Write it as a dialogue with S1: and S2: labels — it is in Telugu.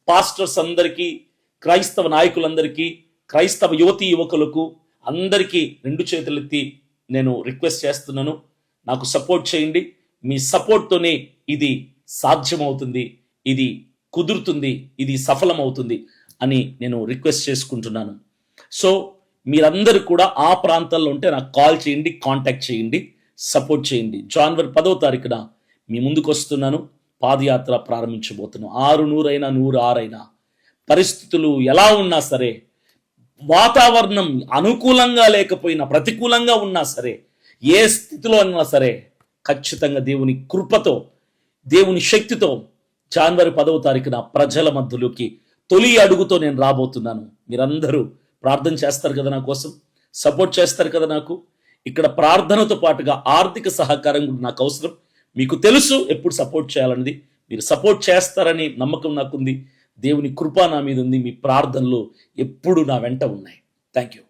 S1: పాస్టర్స్ అందరికీ, క్రైస్తవ నాయకులందరికీ, క్రైస్తవ యువతీ యువకులకు అందరికీ 2 చేతులెత్తి నేను రిక్వెస్ట్ చేస్తున్నాను. నాకు సపోర్ట్ చేయండి. మీ సపోర్ట్తోనే ఇది సాధ్యమవుతుంది, ఇది కుదురుతుంది, ఇది సఫలమవుతుంది అని నేను రిక్వెస్ట్ చేసుకుంటున్నాను. సో మీరందరూ కూడా ఆ ప్రాంతాల్లో ఉంటే నాకు కాల్ చేయండి, కాంటాక్ట్ చేయండి, సపోర్ట్ చేయండి. జనవరి 10వ తారీఖున మీ ముందుకు వస్తున్నాను. పాదయాత్ర ప్రారంభించబోతున్నాను. 600 అయినా 106 అయినా, పరిస్థితులు ఎలా ఉన్నా సరే, వాతావరణం అనుకూలంగా లేకపోయినా, ప్రతికూలంగా ఉన్నా సరే, ఏ స్థితిలో ఉన్నా సరే, ఖచ్చితంగా దేవుని కృపతో, దేవుని శక్తితో జనవరి 10వ తారీఖున ప్రజల మధ్యలోకి తొలి అడుగుతో నేను రాబోతున్నాను. మీరందరూ ప్రార్థన చేస్తారు కదా నా కోసం, సపోర్ట్ చేస్తారు కదా నాకు. ఇక్కడ ప్రార్థనతో పాటుగా ఆర్థిక సహకారం కూడా నాకు అవసరం. మీకు తెలుసు ఎప్పుడు సపోర్ట్ చేయాలన్నది. మీరు సపోర్ట్ చేస్తారని నమ్మకం నాకుంది. దేవుని కృప నా మీద ఉంది. మీ ప్రార్థనలు ఎప్పుడు నా వెంట ఉన్నాయి. Thank you.